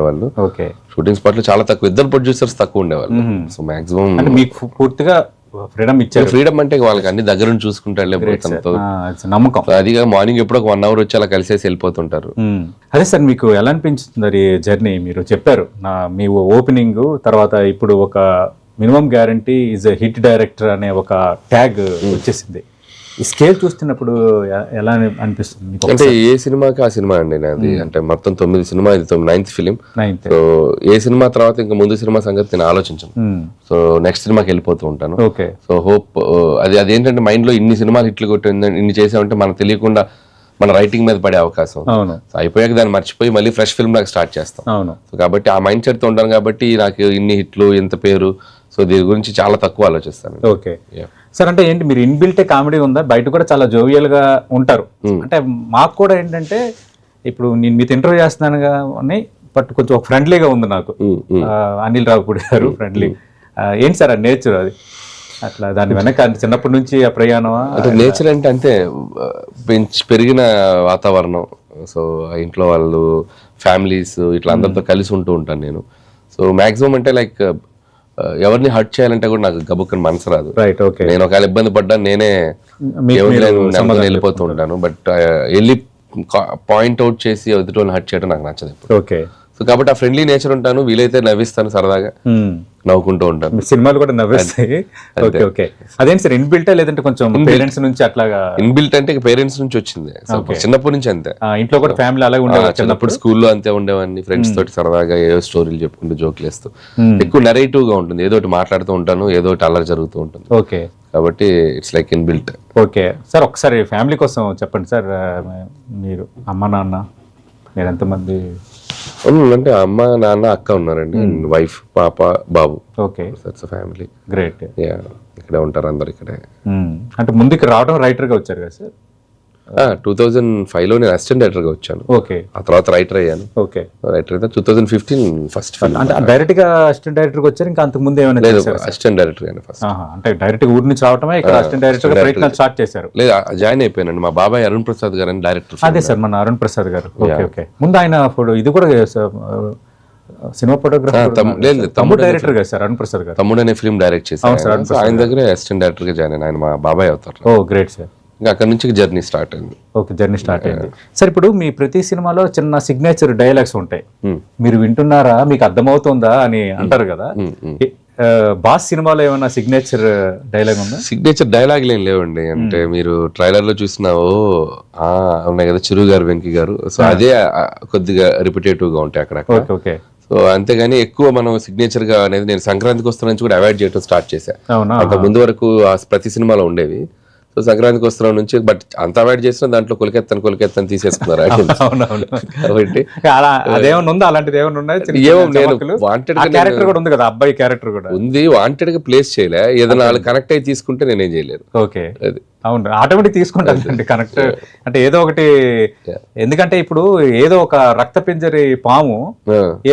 వాళ్ళు. Okay. Shooting spot లో చాలా తక్కువ, ఇద్దరు ప్రొడ్యూసర్స్ తక్కువ ఉండేవాళ్ళు. సో మాక్సిమం అంటే మీకు పూర్తిగా ఫ్రీడమ్ ఇచ్చారు. ఫ్రీడమ్ అంటే వాళ్ళకి అన్ని దగ్గర నుంచి చూసుకుంటారు తనతో నమ్మకం. అదిగా మార్నింగ్ ఎప్పుడో ఒక 1 hour వచ్చి అలా కలిసేసి వెళ్ళిపోతుంటారు. అదే సార్, మీకు ఎలా అనిపించింది జర్నీ? మీరు చెప్పారు మీ ఓపెనింగ్ తర్వాత ఇప్పుడు ఒక minimum guarantee is a hit director అనే ఒక ట్యాగ్ వచ్చేసింది. ఈ స్కేల్ చూస్తున్నప్పుడు ఎలా అనిపిస్తుంది మీకు? అంటే ఏ సినిమాకి ఆ సినిమా అండి నాది. అంటే మొత్తం 9 సినిమా, ఇది 9th ఫిలిం. సో ఏ సినిమా తర్వాత ఇంకా ముందు సినిమా సంగతి నేను ఆలోచించను. సో నెక్స్ట్ సినిమాకి వెళ్ళిపోతూ ఉంటాను. ఓకే. సో హోప్ అదేంటంటే మైండ్ లో ఇన్ని సినిమాలు హిట్లు కొట్టింది, ఇన్ని చేసామంటే మనకు తెలియకుండా మన రైటింగ్ మీద పడే అవకాశం. సో అయిపోయాక దాన్ని మర్చిపోయి మళ్ళీ ఫ్రెష్ ఫిల్మ్ నాకు స్టార్ట్ చేస్తాం. సో కాబట్టి ఆ మైండ్ సెట్ తో ఉంటాను కాబట్టి నాకు ఇన్ని హిట్లు, ఇంత పేరు, సో దీని గురించి చాలా తక్కువ ఆలోచిస్తాను. Okay sir. అంటే ఏంటి మీరు ఇన్బిల్టే కామెడీ ఉందా? బయట కూడా చాలా జోవియల్ గా ఉంటారు. అంటే మాకు కూడా ఏంటంటే ఇప్పుడు నేను మీతో ఇంటర్వ్యూ చేస్తున్నాను కానీ బట్ కొంచెం ఒక ఫ్రెండ్లీగా ఉంది నాకు. అనిల్ రావుపూడి గారు ఫ్రెండ్లీ. ఏంటి సార్ ఆ నేచర్ అది అట్లా? దాని వెనక చిన్నప్పటి నుంచి ఆ ప్రయాణమా? అంటే నేచర్ అంటే అంతే పెరిగిన వాతావరణం. సో ఇంట్లో వాళ్ళు, ఫ్యామిలీస్ ఇట్లా అందరితో కలిసి ఉంటూ ఉంటాను నేను. సో మాక్సిమం అంటే లైక్ ఎవరిని హర్ట్ చేయాలంటే కూడా నాకు గబుక్కని మనసు రాదు. నేను ఒకవేళ ఇబ్బంది పడ్డా నేనే వెళ్ళిపోతూ ఉంటాను. బట్ వెళ్ళి పాయింట్ అవుట్ చేసి ఎదుటి హర్ట్ చేయడం నాకు నచ్చదు. ఓకే. సో కాబట్టి ఆ ఫ్రెండ్లీ నేచర్ ఉంటాను. వీలైతే నవ్విస్తాను, సరదాగా నవ్వుకుంటూ ఉంటాను. సినిమాలు కూడా నవ్విస్తాయి. Okay okay. అదేంటి సార్ ఇన్బిల్టా లేదంటే కొంచెం పేరెంట్స్ నుంచి అట్లాగా? ఇన్బిల్ట్ అంటే పేరెంట్స్ నుంచి వచ్చింది. చిన్నప్పటి నుంచి అంతే. ఇంట్లో కూడా ఫ్యామిలీ అలాగే ఉండేవారు. చిన్నప్పుడు స్కూల్లో అంతే ఉండేవాడిని. ఫ్రెండ్స్ తోటి సరదాగా ఏదో స్టోరీలు చెప్పుకుంటూ జోకులు వేస్తూ ఎక్కువ నెరేటివ్ గా ఉంటుంది. ఏదో ఒకటి మాట్లాడుతూ ఉంటాను, ఏదో ఒకటి అల్లరి జరుగుతూ ఉంటుంది. ఓకే. కాబట్టి it's like inbuilt. Okay sir, ఒకసారి ఫ్యామిలీ కోసం చెప్పండి సార్. మీరు అమ్మ నాన్న మీరు ఎంతమంది? అంటే అమ్మ నాన్న అక్క ఉన్నారండి, వైఫ్, పాప, బాబు. ఓకే. ఫ్యామిలీ. గ్రేట్. ఇక్కడే ఉంటారు అందరు ఇక్కడే. అంటే ముందుకు రావడం రైటర్ గా వచ్చారు కదా సార్? 2005 లో నేను అసిస్టెంట్ డైరెక్టర్ గా వచ్చాను. ఓకే. ఆ తర్వాత రైటర్ అయ్యాను. ఓకే. రైటర్ అయితే 2015 ఫస్ట్ ఫిల్మ్. అంటే డైరెక్ట్ గా అసిస్టెంట్ డైరెక్టర్ గా వచ్చారు? ఇంకా అంతకు ముందు ఏమైనా? లేదు, అసిస్టెంట్ డైరెక్టర్ గానే ఫస్ట్. అంటే డైరెక్ట్ ఊరి నుంచి రావటమే ఇక్కడ అసిస్టెంట్ డైరెక్టర్ గా ప్రయత్నాలు స్టార్ట్ చేశారు? లేదు, జాయిన్ అయిపోయానండి. మా బాబాయ్ అరుణ్ ప్రసాద్ గారు అని డైరెక్టర్. అదే సార్, మన అరుణ్ ప్రసాద్ గారు. Okay okay. ముందు ఆయన ఇది కూడా సినిమా ఫోటోగ్రాఫర్, తమ్ముడు డైరెక్టర్ కదా సార్ అరుణ్ ప్రసాద్ గారు? తమ్ముడు అనే ఫిల్మ్ డైరెక్ట్ చేశారు. ఆయన దగ్గర అసిస్టెంట్ డైరెక్టర్ గా జాయిన్ అయిన ఆయన మా బాబాయ్ అవుతారు. ఓ గ్రేట్ సార్. ఇంకా అక్కడ నుంచి జర్నీ స్టార్ట్ అయింది. ఓకే, జర్నీ స్టార్ట్ అయింది. సార్ ఇప్పుడు మీ ప్రతి సినిమాలో చిన్న సిగ్నేచర్ డైలాగ్స్ ఉంటాయి. మీరు వింటున్నారా, మీకు అర్థమవుతుందా అని అంటారు కదా. బాస్ సినిమాలో ఏమైనా సిగ్నేచర్ డైలాగ్ ఉందా? సిగ్నేచర్ డైలాగ్ ఏం లేవండి. అంటే మీరు ట్రైలర్ లో చూసినా ఉన్నాయి కదా, చిరు గారు, వెంకీ గారు. సో అదే కొద్దిగా రిపిటేటివ్ గా ఉంటాయి అక్కడ. ఓకే. సో అంతేగాని ఎక్కువ మనం సిగ్నేచర్ గా అనేది నేను సంక్రాంతికి వస్తున్న నుంచి కూడా అవాయిడ్ చేయడం స్టార్ట్ చేశా. అంత ముందు వరకు ప్రతి సినిమాలో ఉండేవి. సో సంక్రాంతికి వస్తున్న నుంచి బట్ అంత అవాయిడ్ చేసిన దాంట్లో కొలికెత్తని తీసేసుకున్నారు. కాబట్టి అదేమన్నా ఉందా? అలాంటిది ఏమైనా ఉన్నాయి? వాంటెడ్ క్యారెక్టర్ కూడా ఉంది కదా, అబ్బాయి క్యారెక్టర్ కూడా ఉంది. వాంటెడ్ గా ప్లేస్ చేయలే. ఏదైనా వాళ్ళు కనెక్ట్ అయ్యి తీసుకుంటే నేనేం చేయలేదు. ఓకే. అవును, ఆటోమేటిక్ తీసుకుంటాను కనెక్ట్. అంటే ఏదో ఒకటి, ఎందుకంటే ఇప్పుడు ఏదో ఒక రక్త పింజరి పాము